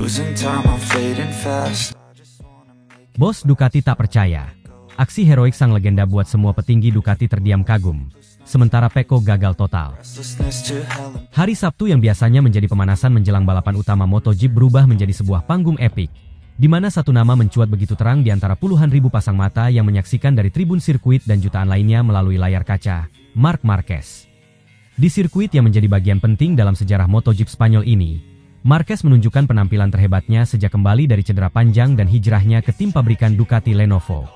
losing time, I'm fading fast. Bos Ducati tak percaya. Aksi heroik sang legenda buat semua petinggi Ducati terdiam kagum. Sementara Pecco gagal total. Restlessness to hell. Hari Sabtu yang biasanya menjadi pemanasan menjelang balapan utama MotoGP berubah menjadi sebuah panggung epik, di mana satu nama mencuat begitu terang di antara puluhan ribu pasang mata yang menyaksikan dari tribun sirkuit dan jutaan lainnya melalui layar kaca, Marc Marquez. Di sirkuit yang menjadi bagian penting dalam sejarah MotoGP Spanyol ini, Marquez menunjukkan penampilan terhebatnya sejak kembali dari cedera panjang dan hijrahnya ke tim pabrikan Ducati Lenovo.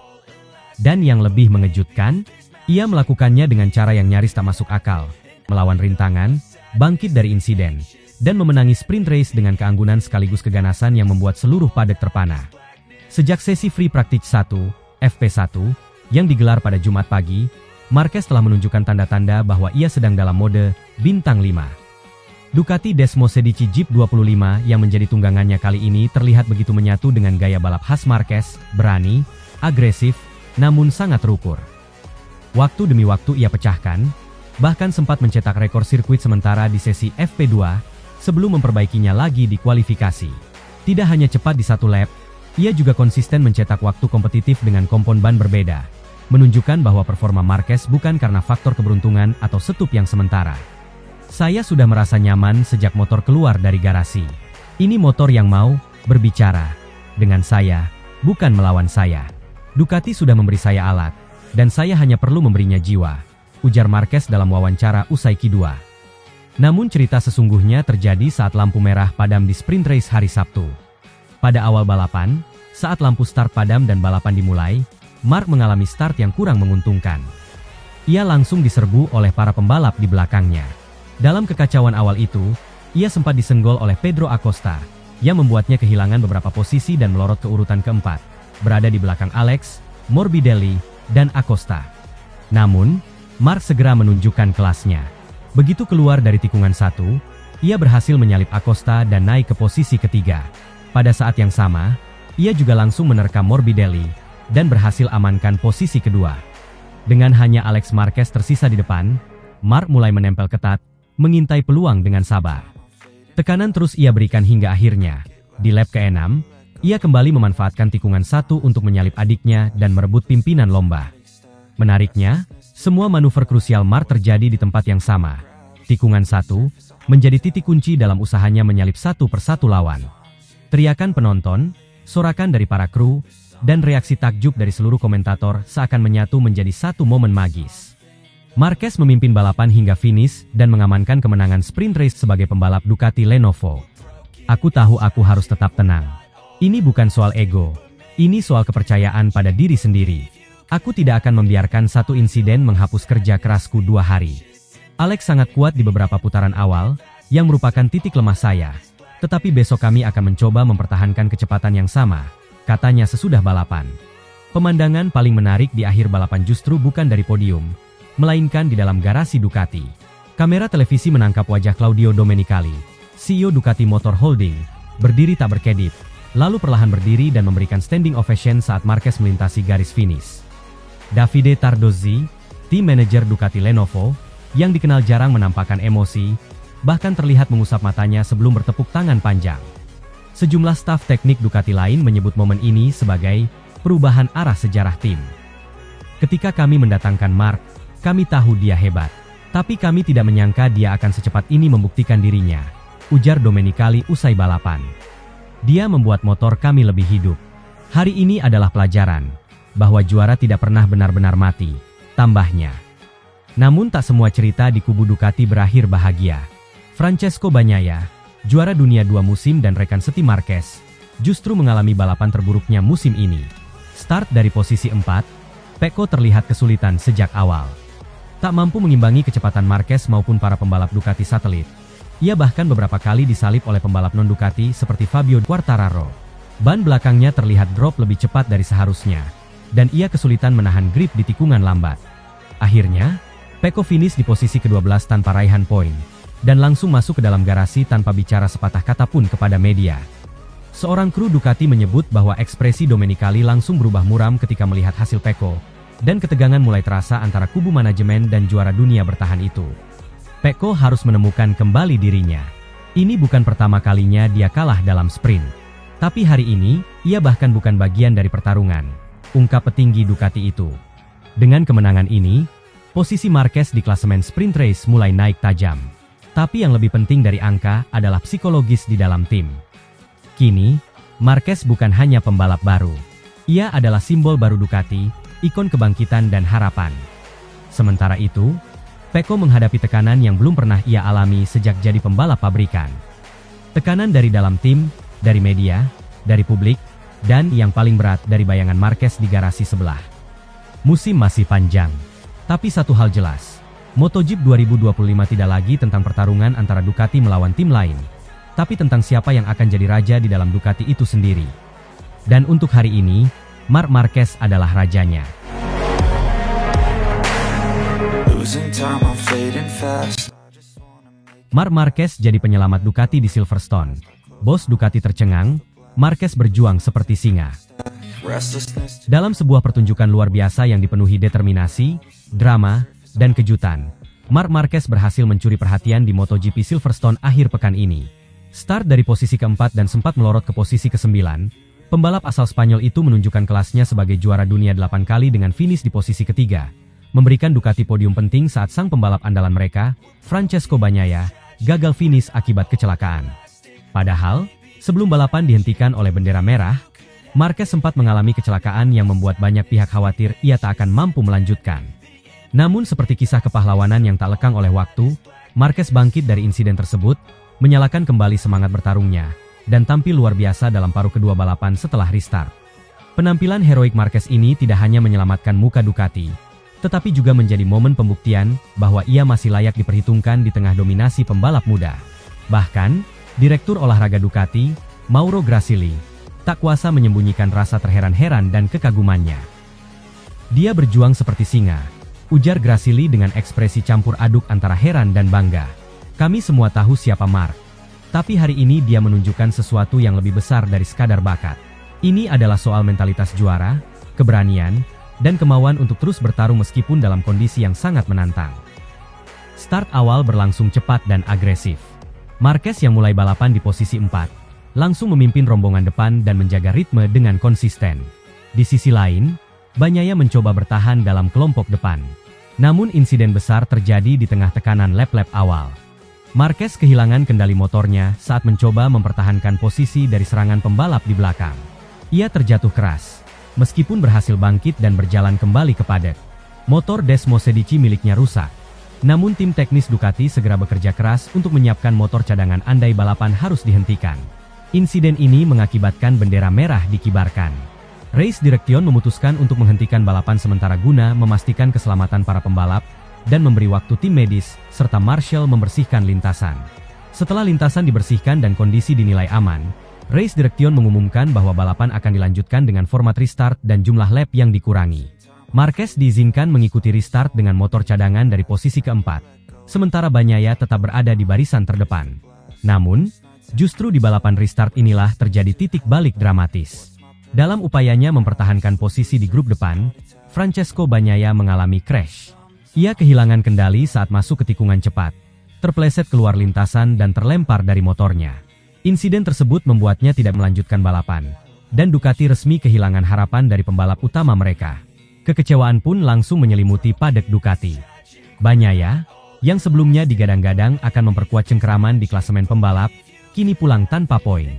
Dan yang lebih mengejutkan, ia melakukannya dengan cara yang nyaris tak masuk akal, melawan rintangan, bangkit dari insiden, dan memenangi sprint race dengan keanggunan sekaligus keganasan yang membuat seluruh paddock terpana. Sejak sesi free practice 1, FP1, yang digelar pada Jumat pagi, Marquez telah menunjukkan tanda-tanda bahwa ia sedang dalam mode bintang 5. Ducati Desmosedici GP25 yang menjadi tunggangannya kali ini terlihat begitu menyatu dengan gaya balap khas Marquez, berani, agresif, namun sangat terukur. Waktu demi waktu ia pecahkan, bahkan sempat mencetak rekor sirkuit sementara di sesi FP2, sebelum memperbaikinya lagi di kualifikasi. Tidak hanya cepat di satu lap, ia juga konsisten mencetak waktu kompetitif dengan kompon ban berbeda, menunjukkan bahwa performa Marquez bukan karena faktor keberuntungan atau setup yang sementara. Saya sudah merasa nyaman sejak motor keluar dari garasi. Ini motor yang mau berbicara dengan saya, bukan melawan saya. Ducati sudah memberi saya alat, dan saya hanya perlu memberinya jiwa, ujar Marquez dalam wawancara usai Q2. Namun cerita sesungguhnya terjadi saat lampu merah padam di sprint race hari Sabtu. Pada awal balapan, saat lampu start padam dan balapan dimulai, Marc mengalami start yang kurang menguntungkan. Ia langsung diserbu oleh para pembalap di belakangnya. Dalam kekacauan awal itu, ia sempat disenggol oleh Pedro Acosta, yang membuatnya kehilangan beberapa posisi dan melorot ke urutan keempat, berada di belakang Alex, Morbidelli, dan Acosta. Namun, Marc segera menunjukkan kelasnya. Begitu keluar dari tikungan 1, ia berhasil menyalip Acosta dan naik ke posisi ketiga. Pada saat yang sama, ia juga langsung menerkam Morbidelli, dan berhasil amankan posisi kedua. Dengan hanya Alex Marquez tersisa di depan, Marc mulai menempel ketat, mengintai peluang dengan sabar. Tekanan terus ia berikan hingga akhirnya, di lap ke-6, ia kembali memanfaatkan tikungan 1 untuk menyalip adiknya dan merebut pimpinan lomba. Menariknya, semua manuver krusial Marc terjadi di tempat yang sama. Tikungan 1 menjadi titik kunci dalam usahanya menyalip satu persatu lawan. Teriakan penonton, sorakan dari para kru, dan reaksi takjub dari seluruh komentator seakan menyatu menjadi satu momen magis. Marquez memimpin balapan hingga finish dan mengamankan kemenangan sprint race sebagai pembalap Ducati Lenovo. Aku tahu aku harus tetap tenang. Ini bukan soal ego, ini soal kepercayaan pada diri sendiri. Aku tidak akan membiarkan satu insiden menghapus kerja kerasku 2 hari. Alex sangat kuat di beberapa putaran awal, yang merupakan titik lemah saya. Tetapi besok kami akan mencoba mempertahankan kecepatan yang sama, katanya sesudah balapan. Pemandangan paling menarik di akhir balapan justru bukan dari podium, melainkan di dalam garasi Ducati. Kamera televisi menangkap wajah Claudio Domenicali, CEO Ducati Motor Holding, berdiri tak berkedip, lalu perlahan berdiri dan memberikan standing ovation saat Marquez melintasi garis finish. Davide Tardozzi, tim manajer Ducati Lenovo, yang dikenal jarang menampakkan emosi, bahkan terlihat mengusap matanya sebelum bertepuk tangan panjang. Sejumlah staf teknik Ducati lain menyebut momen ini sebagai perubahan arah sejarah tim. Ketika kami mendatangkan Marc, kami tahu dia hebat. Tapi kami tidak menyangka dia akan secepat ini membuktikan dirinya, ujar Domenicali usai balapan. Dia membuat motor kami lebih hidup. Hari ini adalah pelajaran, bahwa juara tidak pernah benar-benar mati, tambahnya. Namun tak semua cerita di kubu Ducati berakhir bahagia. Francesco Bagnaia, juara dunia 2 musim dan rekan seti Marquez, justru mengalami balapan terburuknya musim ini. Start dari posisi 4, Pecco terlihat kesulitan sejak awal. Tak mampu mengimbangi kecepatan Marquez maupun para pembalap Ducati satelit. Ia bahkan beberapa kali disalip oleh pembalap non-Ducati seperti Fabio Quartararo. Ban belakangnya terlihat drop lebih cepat dari seharusnya, dan ia kesulitan menahan grip di tikungan lambat. Akhirnya, Pecco finish di posisi ke-12 tanpa raihan poin, dan langsung masuk ke dalam garasi tanpa bicara sepatah kata pun kepada media. Seorang kru Ducati menyebut bahwa ekspresi Domenicali langsung berubah muram ketika melihat hasil Pecco, dan ketegangan mulai terasa antara kubu manajemen dan juara dunia bertahan itu. Pecco harus menemukan kembali dirinya. Ini bukan pertama kalinya dia kalah dalam sprint. Tapi hari ini, ia bahkan bukan bagian dari pertarungan, ungkap petinggi Ducati itu. Dengan kemenangan ini, posisi Marquez di klasemen sprint race mulai naik tajam. Tapi yang lebih penting dari angka adalah psikologis di dalam tim. Kini, Marquez bukan hanya pembalap baru. Ia adalah simbol baru Ducati, ikon kebangkitan dan harapan. Sementara itu, Pecco menghadapi tekanan yang belum pernah ia alami sejak jadi pembalap pabrikan. Tekanan dari dalam tim, dari media, dari publik, dan yang paling berat dari bayangan Marquez di garasi sebelah. Musim masih panjang. Tapi satu hal jelas, MotoGP 2025 tidak lagi tentang pertarungan antara Ducati melawan tim lain, tapi tentang siapa yang akan jadi raja di dalam Ducati itu sendiri. Dan untuk hari ini, Marc Marquez adalah rajanya. Losing time, I'm fading fast. Marc Marquez jadi penyelamat Ducati di Silverstone. Bos Ducati tercengang, Marquez berjuang seperti singa. Restlessness. Dalam sebuah pertunjukan luar biasa yang dipenuhi determinasi, drama, dan kejutan, Marc Marquez berhasil mencuri perhatian di MotoGP Silverstone akhir pekan ini. Start dari posisi keempat dan sempat melorot ke posisi ke-9, pembalap asal Spanyol itu menunjukkan kelasnya sebagai juara dunia 8 kali dengan finish di posisi ketiga, memberikan Ducati podium penting saat sang pembalap andalan mereka, Francesco Bagnaia, gagal finish akibat kecelakaan. Padahal, sebelum balapan dihentikan oleh bendera merah, Marquez sempat mengalami kecelakaan yang membuat banyak pihak khawatir ia tak akan mampu melanjutkan. Namun seperti kisah kepahlawanan yang tak lekang oleh waktu, Marquez bangkit dari insiden tersebut, menyalakan kembali semangat bertarungnya, dan tampil luar biasa dalam paruh kedua balapan setelah restart. Penampilan heroik Marquez ini tidak hanya menyelamatkan muka Ducati, tetapi juga menjadi momen pembuktian bahwa ia masih layak diperhitungkan di tengah dominasi pembalap muda. Bahkan, Direktur Olahraga Ducati, Mauro Grasili, tak kuasa menyembunyikan rasa terheran-heran dan kekagumannya. Dia berjuang seperti singa, ujar Grasili dengan ekspresi campur aduk antara heran dan bangga. Kami semua tahu siapa Marc. Tapi hari ini dia menunjukkan sesuatu yang lebih besar dari sekadar bakat. Ini adalah soal mentalitas juara, keberanian, dan kemauan untuk terus bertarung meskipun dalam kondisi yang sangat menantang. Start awal berlangsung cepat dan agresif. Marquez yang mulai balapan di posisi 4, langsung memimpin rombongan depan dan menjaga ritme dengan konsisten. Di sisi lain, Bagnaia mencoba bertahan dalam kelompok depan. Namun insiden besar terjadi di tengah tekanan lap-lap awal. Marquez kehilangan kendali motornya saat mencoba mempertahankan posisi dari serangan pembalap di belakang. Ia terjatuh keras, meskipun berhasil bangkit dan berjalan kembali ke paddock. Motor Desmosedici miliknya rusak. Namun tim teknis Ducati segera bekerja keras untuk menyiapkan motor cadangan andai balapan harus dihentikan. Insiden ini mengakibatkan bendera merah dikibarkan. Race Direction memutuskan untuk menghentikan balapan sementara guna memastikan keselamatan para pembalap dan memberi waktu tim medis serta marshal membersihkan lintasan. Setelah lintasan dibersihkan dan kondisi dinilai aman, Race Direction mengumumkan bahwa balapan akan dilanjutkan dengan format restart dan jumlah lap yang dikurangi. Marquez diizinkan mengikuti restart dengan motor cadangan dari posisi keempat, sementara Bagnaia tetap berada di barisan terdepan. Namun, justru di balapan restart inilah terjadi titik balik dramatis. Dalam upayanya mempertahankan posisi di grup depan, Francesco Bagnaia mengalami crash. Ia kehilangan kendali saat masuk ke tikungan cepat, terpeleset keluar lintasan dan terlempar dari motornya. Insiden tersebut membuatnya tidak melanjutkan balapan, dan Ducati resmi kehilangan harapan dari pembalap utama mereka. Kekecewaan pun langsung menyelimuti paddock Ducati. Bagnaia, yang sebelumnya digadang-gadang akan memperkuat cengkeraman di klasemen pembalap, kini pulang tanpa poin.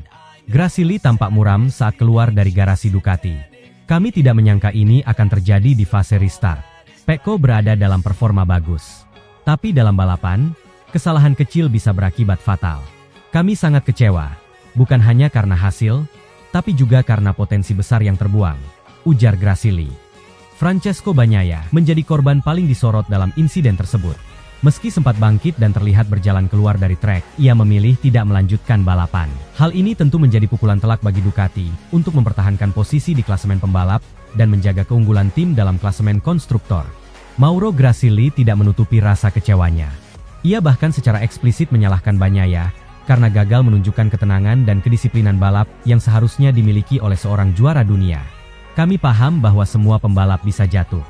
Grasili tampak muram saat keluar dari garasi Ducati. Kami tidak menyangka ini akan terjadi di fase restart. Pecco berada dalam performa bagus. Tapi dalam balapan, kesalahan kecil bisa berakibat fatal. Kami sangat kecewa, bukan hanya karena hasil, tapi juga karena potensi besar yang terbuang, ujar Grasili. Francesco Bagnaia menjadi korban paling disorot dalam insiden tersebut. Meski sempat bangkit dan terlihat berjalan keluar dari trek, ia memilih tidak melanjutkan balapan. Hal ini tentu menjadi pukulan telak bagi Ducati untuk mempertahankan posisi di klasemen pembalap dan menjaga keunggulan tim dalam klasemen konstruktor. Mauro Grasili tidak menutupi rasa kecewanya. Ia bahkan secara eksplisit menyalahkan Bagnaia karena gagal menunjukkan ketenangan dan kedisiplinan balap yang seharusnya dimiliki oleh seorang juara dunia. Kami paham bahwa semua pembalap bisa jatuh.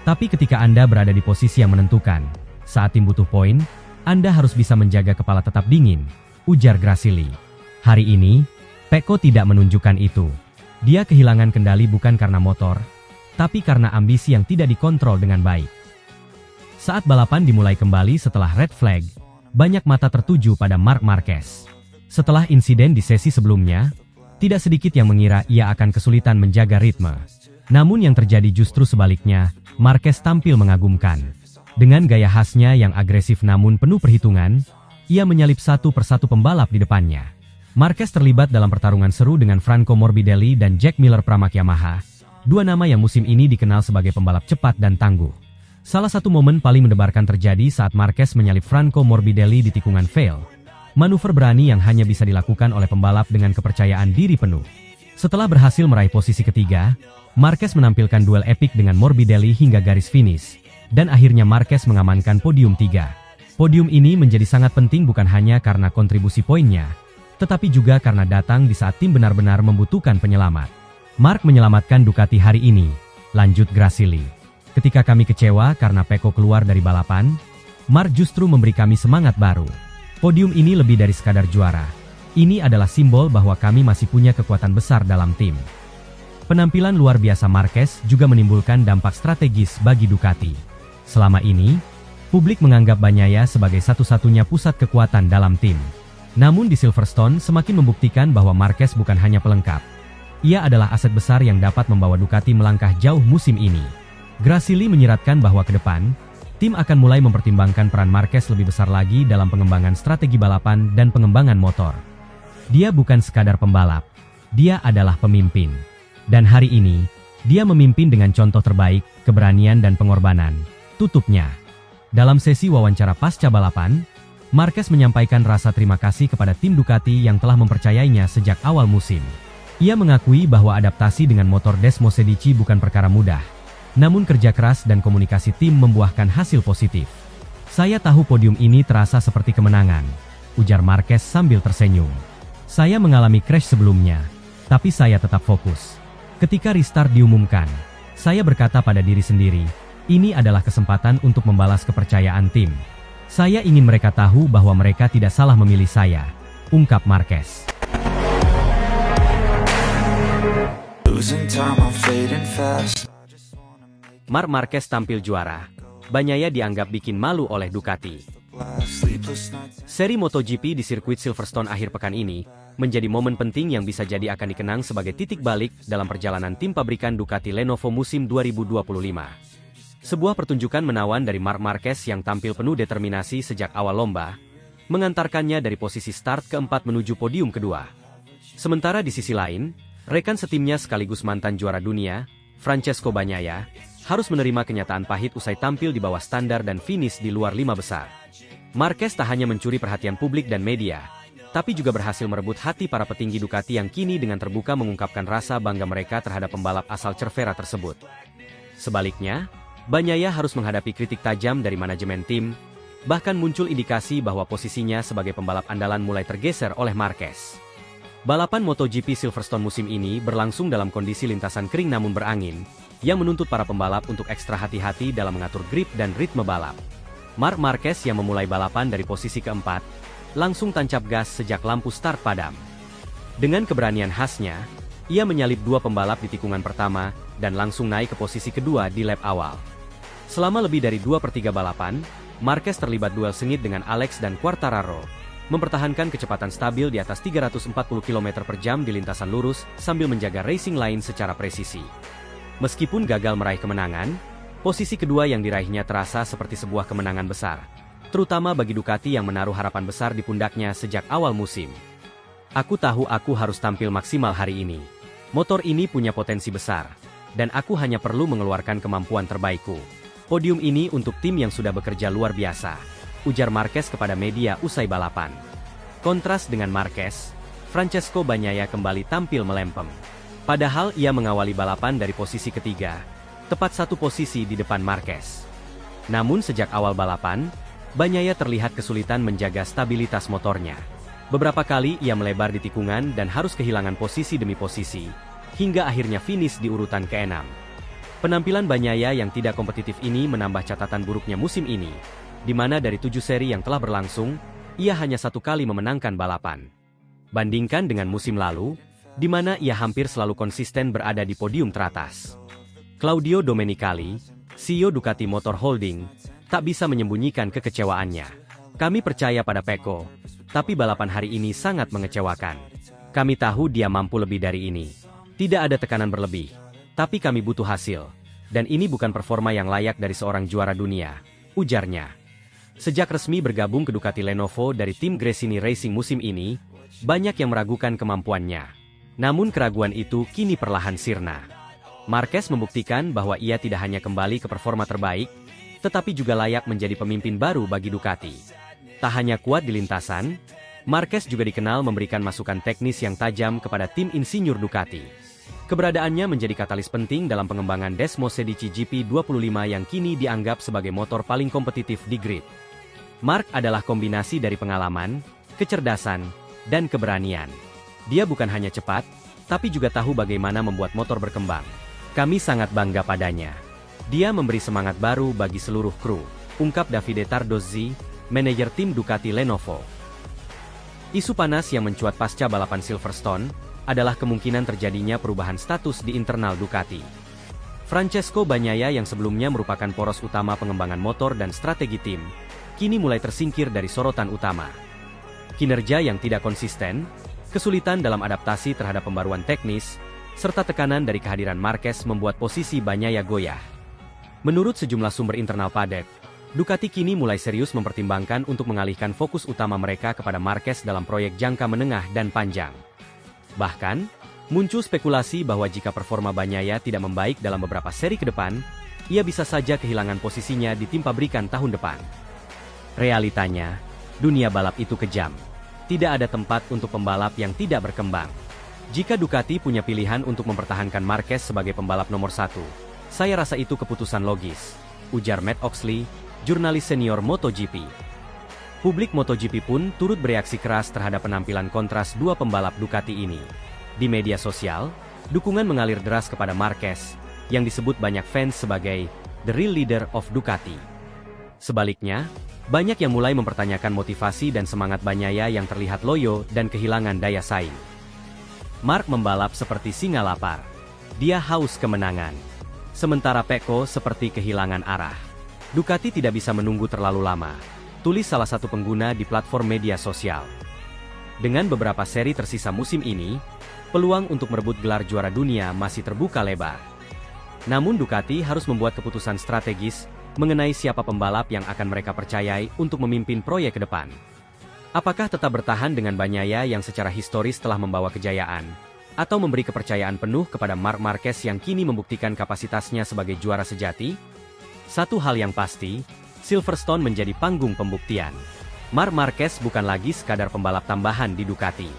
Tapi ketika Anda berada di posisi yang menentukan, saat tim butuh poin, Anda harus bisa menjaga kepala tetap dingin, ujar Grasili. Hari ini, Pecco tidak menunjukkan itu. Dia kehilangan kendali bukan karena motor, tapi karena ambisi yang tidak dikontrol dengan baik. Saat balapan dimulai kembali setelah red flag, banyak mata tertuju pada Marc Marquez. Setelah insiden di sesi sebelumnya, tidak sedikit yang mengira ia akan kesulitan menjaga ritme. Namun yang terjadi justru sebaliknya, Marquez tampil mengagumkan. Dengan gaya khasnya yang agresif namun penuh perhitungan, ia menyalip satu persatu pembalap di depannya. Marquez terlibat dalam pertarungan seru dengan Franco Morbidelli dan Jack Miller Pramac Yamaha, dua nama yang musim ini dikenal sebagai pembalap cepat dan tangguh. Salah satu momen paling mendebarkan terjadi saat Marquez menyalip Franco Morbidelli di tikungan fail. Manuver berani yang hanya bisa dilakukan oleh pembalap dengan kepercayaan diri penuh. Setelah berhasil meraih posisi ketiga, Marquez menampilkan duel epik dengan Morbidelli hingga garis finish, dan akhirnya Marquez mengamankan podium 3. Podium ini menjadi sangat penting bukan hanya karena kontribusi poinnya, tetapi juga karena datang di saat tim benar-benar membutuhkan penyelamat. Marc menyelamatkan Ducati hari ini, lanjut Grasili. Ketika kami kecewa karena Pecco keluar dari balapan, Marc justru memberi kami semangat baru. Podium ini lebih dari sekadar juara. Ini adalah simbol bahwa kami masih punya kekuatan besar dalam tim. Penampilan luar biasa Marquez juga menimbulkan dampak strategis bagi Ducati. Selama ini, publik menganggap Bagnaia sebagai satu-satunya pusat kekuatan dalam tim. Namun di Silverstone semakin membuktikan bahwa Marquez bukan hanya pelengkap. Ia adalah aset besar yang dapat membawa Ducati melangkah jauh musim ini. Grasili menyiratkan bahwa ke depan, tim akan mulai mempertimbangkan peran Marquez lebih besar lagi dalam pengembangan strategi balapan dan pengembangan motor. Dia bukan sekadar pembalap, dia adalah pemimpin. Dan hari ini, dia memimpin dengan contoh terbaik, keberanian dan pengorbanan. Tutupnya. Dalam sesi wawancara pasca balapan, Marquez menyampaikan rasa terima kasih kepada tim Ducati yang telah mempercayainya sejak awal musim. Ia mengakui bahwa adaptasi dengan motor Desmosedici bukan perkara mudah. Namun kerja keras dan komunikasi tim membuahkan hasil positif. Saya tahu podium ini terasa seperti kemenangan, ujar Marquez sambil tersenyum. Saya mengalami crash sebelumnya, tapi saya tetap fokus. Ketika restart diumumkan, saya berkata pada diri sendiri, ini adalah kesempatan untuk membalas kepercayaan tim. Saya ingin mereka tahu bahwa mereka tidak salah memilih saya, ungkap Marquez. Marc Marquez tampil juara. Bagnaia dianggap bikin malu oleh Ducati. Seri MotoGP di sirkuit Silverstone akhir pekan ini menjadi momen penting yang bisa jadi akan dikenang sebagai titik balik dalam perjalanan tim pabrikan Ducati Lenovo musim 2025. Sebuah pertunjukan menawan dari Marc Marquez yang tampil penuh determinasi sejak awal lomba, mengantarkannya dari posisi start keempat menuju podium kedua. Sementara di sisi lain, rekan setimnya sekaligus mantan juara dunia, Francesco Bagnaia, harus menerima kenyataan pahit usai tampil di bawah standar dan finish di luar 5 besar. Marquez tak hanya mencuri perhatian publik dan media, tapi juga berhasil merebut hati para petinggi Ducati yang kini dengan terbuka mengungkapkan rasa bangga mereka terhadap pembalap asal Cervera tersebut. Sebaliknya, Bagnaia harus menghadapi kritik tajam dari manajemen tim, bahkan muncul indikasi bahwa posisinya sebagai pembalap andalan mulai tergeser oleh Marquez. Balapan MotoGP Silverstone musim ini berlangsung dalam kondisi lintasan kering namun berangin, yang menuntut para pembalap untuk ekstra hati-hati dalam mengatur grip dan ritme balap. Marc Marquez yang memulai balapan dari posisi keempat, langsung tancap gas sejak lampu start padam. Dengan keberanian khasnya, ia menyalip dua pembalap di tikungan pertama, dan langsung naik ke posisi kedua di lap awal. Selama lebih dari 2/3 balapan, Marquez terlibat duel sengit dengan Alex dan Quartararo, mempertahankan kecepatan stabil di atas 340 km per jam di lintasan lurus, sambil menjaga racing line secara presisi. Meskipun gagal meraih kemenangan, posisi kedua yang diraihnya terasa seperti sebuah kemenangan besar, terutama bagi Ducati yang menaruh harapan besar di pundaknya sejak awal musim. Aku tahu aku harus tampil maksimal hari ini. Motor ini punya potensi besar, dan aku hanya perlu mengeluarkan kemampuan terbaikku. Podium ini untuk tim yang sudah bekerja luar biasa, ujar Marquez kepada media usai balapan. Kontras dengan Marquez, Francesco Bagnaia kembali tampil melempem. Padahal ia mengawali balapan dari posisi ketiga, tepat satu posisi di depan Marquez. Namun sejak awal balapan, Bagnaia terlihat kesulitan menjaga stabilitas motornya. Beberapa kali ia melebar di tikungan dan harus kehilangan posisi demi posisi, hingga akhirnya finish di urutan ke-6. Penampilan Bagnaia yang tidak kompetitif ini menambah catatan buruknya musim ini, di mana dari 7 seri yang telah berlangsung, ia hanya 1 kali memenangkan balapan. Bandingkan dengan musim lalu, di mana ia hampir selalu konsisten berada di podium teratas. Claudio Domenicali, CEO Ducati Motor Holding, tak bisa menyembunyikan kekecewaannya. Kami percaya pada Pecco, tapi balapan hari ini sangat mengecewakan. Kami tahu dia mampu lebih dari ini. Tidak ada tekanan berlebih, tapi kami butuh hasil. Dan ini bukan performa yang layak dari seorang juara dunia, ujarnya. Sejak resmi bergabung ke Ducati Lenovo dari tim Gresini Racing musim ini, banyak yang meragukan kemampuannya. Namun keraguan itu kini perlahan sirna. Marquez membuktikan bahwa ia tidak hanya kembali ke performa terbaik, tetapi juga layak menjadi pemimpin baru bagi Ducati. Tak hanya kuat di lintasan, Marquez juga dikenal memberikan masukan teknis yang tajam kepada tim insinyur Ducati. Keberadaannya menjadi katalis penting dalam pengembangan Desmos Medici GP25 yang kini dianggap sebagai motor paling kompetitif di grid. Mark adalah kombinasi dari pengalaman, kecerdasan, dan keberanian. Dia bukan hanya cepat, tapi juga tahu bagaimana membuat motor berkembang. Kami sangat bangga padanya. Dia memberi semangat baru bagi seluruh kru, ungkap Davide Tardozzi, manajer tim Ducati Lenovo. Isu panas yang mencuat pasca balapan Silverstone adalah kemungkinan terjadinya perubahan status di internal Ducati. Francesco Bagnaia yang sebelumnya merupakan poros utama pengembangan motor dan strategi tim, kini mulai tersingkir dari sorotan utama. Kinerja yang tidak konsisten, kesulitan dalam adaptasi terhadap pembaruan teknis, serta tekanan dari kehadiran Marquez membuat posisi Bagnaia goyah. Menurut sejumlah sumber internal paddock, Ducati kini mulai serius mempertimbangkan untuk mengalihkan fokus utama mereka kepada Marquez dalam proyek jangka menengah dan panjang. Bahkan, muncul spekulasi bahwa jika performa Bagnaia tidak membaik dalam beberapa seri ke depan, ia bisa saja kehilangan posisinya di tim pabrikan tahun depan. Realitanya, dunia balap itu kejam. Tidak ada tempat untuk pembalap yang tidak berkembang. Jika Ducati punya pilihan untuk mempertahankan Marquez sebagai pembalap nomor 1, saya rasa itu keputusan logis, ujar Matt Oxley, jurnalis senior MotoGP. Publik MotoGP pun turut bereaksi keras terhadap penampilan kontras dua pembalap Ducati ini. Di media sosial, dukungan mengalir deras kepada Marquez, yang disebut banyak fans sebagai the real leader of Ducati. Sebaliknya, banyak yang mulai mempertanyakan motivasi dan semangat Bagnaia yang terlihat loyo dan kehilangan daya saing. Mark membalap seperti singa lapar. Dia haus kemenangan. Sementara Pecco seperti kehilangan arah. Ducati tidak bisa menunggu terlalu lama, tulis salah satu pengguna di platform media sosial. Dengan beberapa seri tersisa musim ini, peluang untuk merebut gelar juara dunia masih terbuka lebar. Namun Ducati harus membuat keputusan strategis mengenai siapa pembalap yang akan mereka percayai untuk memimpin proyek ke depan. Apakah tetap bertahan dengan Bagnaia yang secara historis telah membawa kejayaan, atau memberi kepercayaan penuh kepada Marc Marquez yang kini membuktikan kapasitasnya sebagai juara sejati? Satu hal yang pasti, Silverstone menjadi panggung pembuktian. Marc Marquez bukan lagi sekadar pembalap tambahan di Ducati.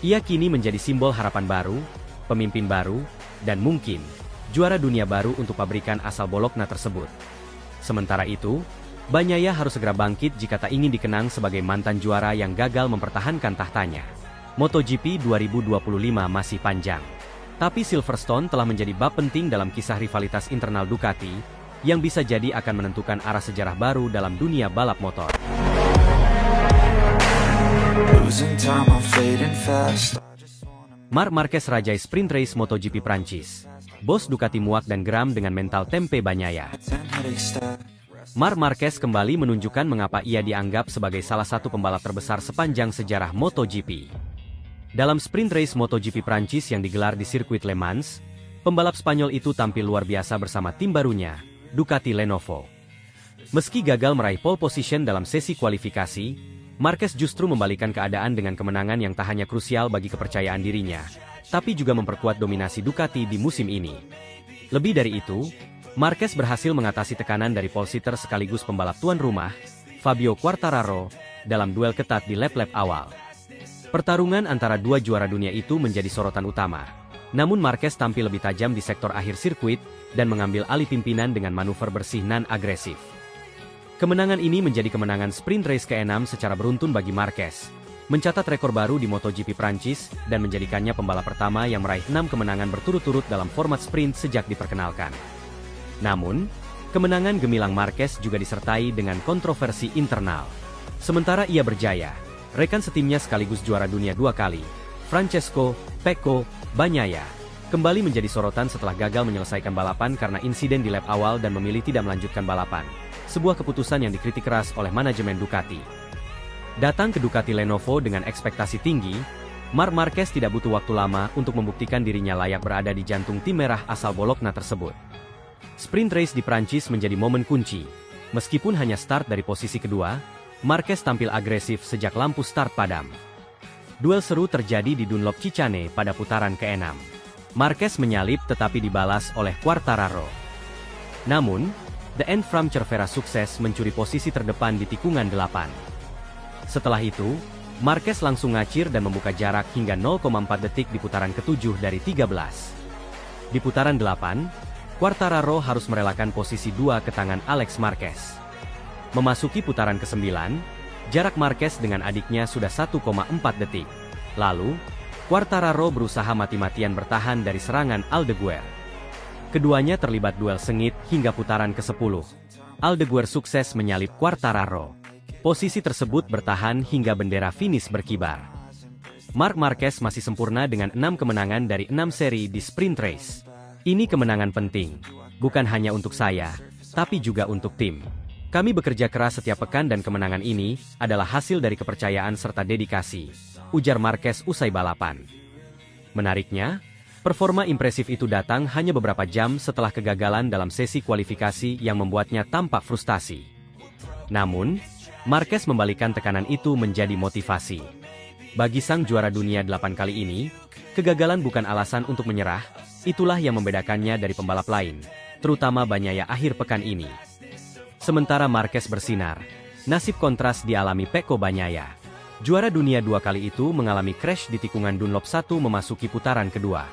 Ia kini menjadi simbol harapan baru, pemimpin baru, dan mungkin juara dunia baru untuk pabrikan asal Bologna tersebut. Sementara itu, Bagnaia harus segera bangkit jika tak ingin dikenang sebagai mantan juara yang gagal mempertahankan tahtanya. MotoGP 2025 masih panjang. Tapi Silverstone telah menjadi bab penting dalam kisah rivalitas internal Ducati, yang bisa jadi akan menentukan arah sejarah baru dalam dunia balap motor. Marc Marquez rajai sprint race MotoGP Prancis. Bos Ducati muak dan geram dengan mental tempe Bagnaia. Marc Marquez kembali menunjukkan mengapa ia dianggap sebagai salah satu pembalap terbesar sepanjang sejarah MotoGP. Dalam sprint race MotoGP Prancis yang digelar di sirkuit Le Mans, pembalap Spanyol itu tampil luar biasa bersama tim barunya, Ducati Lenovo. Meski gagal meraih pole position dalam sesi kualifikasi, Marquez justru membalikan keadaan dengan kemenangan yang tak hanya krusial bagi kepercayaan dirinya, tapi juga memperkuat dominasi Ducati di musim ini. Lebih dari itu, Marquez berhasil mengatasi tekanan dari pole sitter sekaligus pembalap tuan rumah, Fabio Quartararo, dalam duel ketat di lap-lap awal. Pertarungan antara dua juara dunia itu menjadi sorotan utama. Namun Marquez tampil lebih tajam di sektor akhir sirkuit, dan mengambil alih pimpinan dengan manuver bersih non-agresif. Kemenangan ini menjadi kemenangan sprint race ke-6 secara beruntun bagi Marquez, mencatat rekor baru di MotoGP Prancis, dan menjadikannya pembalap pertama yang meraih 6 kemenangan berturut-turut dalam format sprint sejak diperkenalkan. Namun, kemenangan gemilang Marquez juga disertai dengan kontroversi internal. Sementara ia berjaya, Rekan setimnya sekaligus juara dunia 2 kali, Francesco Pecco Bagnaia, kembali menjadi sorotan setelah gagal menyelesaikan balapan karena insiden di lap awal dan memilih tidak melanjutkan balapan. Sebuah keputusan yang dikritik keras oleh manajemen Ducati. Datang ke Ducati Lenovo dengan ekspektasi tinggi, Marc Marquez tidak butuh waktu lama untuk membuktikan dirinya layak berada di jantung tim merah asal Bologna tersebut. Sprint race di Prancis menjadi momen kunci. Meskipun hanya start dari posisi kedua, Marquez tampil agresif sejak lampu start padam. Duel seru terjadi di Dunlop Chicane pada putaran ke-6. Marquez menyalip tetapi dibalas oleh Quartararo. Namun, The End from Cervera sukses mencuri posisi terdepan di tikungan 8. Setelah itu, Marquez langsung ngacir dan membuka jarak hingga 0,4 detik di putaran ke-7 dari 13. Di putaran 8, Quartararo harus merelakan posisi 2 ke tangan Alex Marquez. Memasuki putaran ke-9, jarak Marquez dengan adiknya sudah 1,4 detik. Lalu, Quartararo berusaha mati-matian bertahan dari serangan Aldeguer. Keduanya terlibat duel sengit hingga putaran ke-10. Aldeguer sukses menyalip Quartararo. Posisi tersebut bertahan hingga bendera finish berkibar. Marc Marquez masih sempurna dengan 6 kemenangan dari 6 seri di sprint race. Ini kemenangan penting, bukan hanya untuk saya, tapi juga untuk tim. Kami bekerja keras setiap pekan dan kemenangan ini adalah hasil dari kepercayaan serta dedikasi, ujar Marquez usai balapan. Menariknya, performa impresif itu datang hanya beberapa jam setelah kegagalan dalam sesi kualifikasi yang membuatnya tampak frustasi. Namun, Marquez membalikan tekanan itu menjadi motivasi. Bagi sang juara dunia 8 kali ini, kegagalan bukan alasan untuk menyerah, itulah yang membedakannya dari pembalap lain, terutama Bagnaia akhir pekan ini. Sementara Marquez bersinar, nasib kontras dialami Pecco Bagnaia. Juara dunia 2 kali itu mengalami crash di tikungan Dunlop 1 memasuki putaran kedua.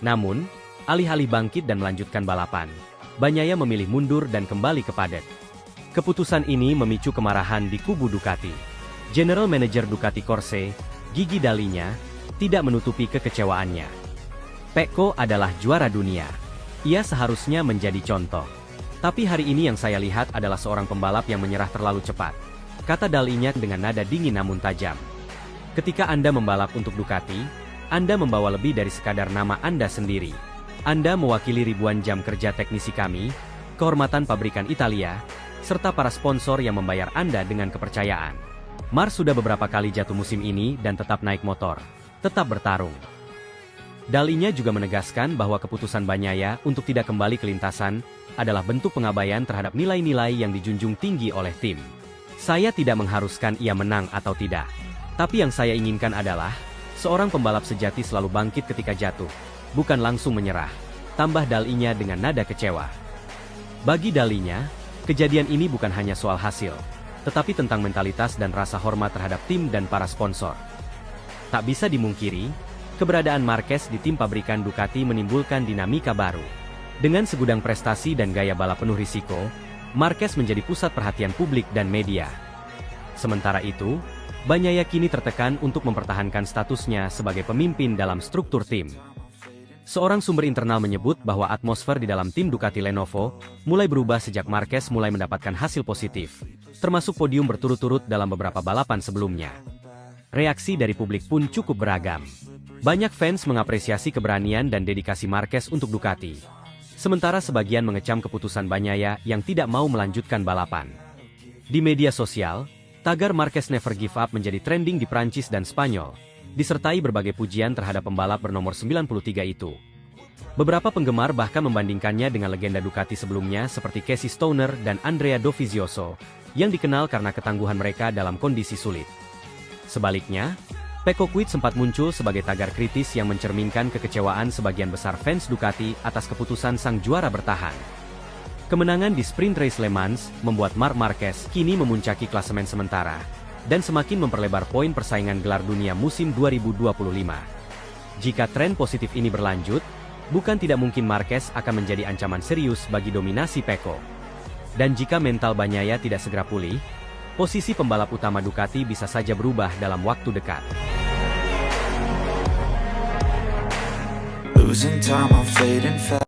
Namun, alih-alih bangkit dan melanjutkan balapan, Bagnaia memilih mundur dan kembali ke paddock. Keputusan ini memicu kemarahan di kubu Ducati. General Manager Ducati Corse, Gigi Dalinya, tidak menutupi kekecewaannya. Pecco adalah juara dunia. Ia seharusnya menjadi contoh. Tapi hari ini yang saya lihat adalah seorang pembalap yang menyerah terlalu cepat, kata Dalinya dengan nada dingin namun tajam. Ketika Anda membalap untuk Ducati, Anda membawa lebih dari sekadar nama Anda sendiri. Anda mewakili ribuan jam kerja teknisi kami, kehormatan pabrikan Italia, serta para sponsor yang membayar Anda dengan kepercayaan. Marc sudah beberapa kali jatuh musim ini dan tetap naik motor, tetap bertarung. Dalinya juga menegaskan bahwa keputusan Bagnaia untuk tidak kembali ke lintasan adalah bentuk pengabaian terhadap nilai-nilai yang dijunjung tinggi oleh tim. Saya tidak mengharuskan ia menang atau tidak. Tapi yang saya inginkan adalah, seorang pembalap sejati selalu bangkit ketika jatuh, bukan langsung menyerah, tambah Dalinya dengan nada kecewa. Bagi Dalinya, kejadian ini bukan hanya soal hasil, tetapi tentang mentalitas dan rasa hormat terhadap tim dan para sponsor. Tak bisa dimungkiri, keberadaan Marquez di tim pabrikan Ducati menimbulkan dinamika baru. Dengan segudang prestasi dan gaya balap penuh risiko, Marquez menjadi pusat perhatian publik dan media. Sementara itu, Bagnaia kini tertekan untuk mempertahankan statusnya sebagai pemimpin dalam struktur tim. Seorang sumber internal menyebut bahwa atmosfer di dalam tim Ducati Lenovo mulai berubah sejak Marquez mulai mendapatkan hasil positif, termasuk podium berturut-turut dalam beberapa balapan sebelumnya. Reaksi dari publik pun cukup beragam. Banyak fans mengapresiasi keberanian dan dedikasi Marquez untuk Ducati. Sementara sebagian mengecam keputusan Bagnaia yang tidak mau melanjutkan balapan. Di media sosial, tagar Marquez Never Give Up menjadi trending di Prancis dan Spanyol, disertai berbagai pujian terhadap pembalap bernomor 93 itu. Beberapa penggemar bahkan membandingkannya dengan legenda Ducati sebelumnya seperti Casey Stoner dan Andrea Dovizioso, yang dikenal karena ketangguhan mereka dalam kondisi sulit. Sebaliknya, Pecco Quid sempat muncul sebagai tagar kritis yang mencerminkan kekecewaan sebagian besar fans Ducati atas keputusan sang juara bertahan. Kemenangan di sprint race Le Mans membuat Marc Marquez kini memuncaki klasemen sementara, dan semakin memperlebar poin persaingan gelar dunia musim 2025. Jika tren positif ini berlanjut, bukan tidak mungkin Marquez akan menjadi ancaman serius bagi dominasi Pecco. Dan jika mental Bagnaia tidak segera pulih, posisi pembalap utama Ducati bisa saja berubah dalam waktu dekat. Losing time, I'm fading fast.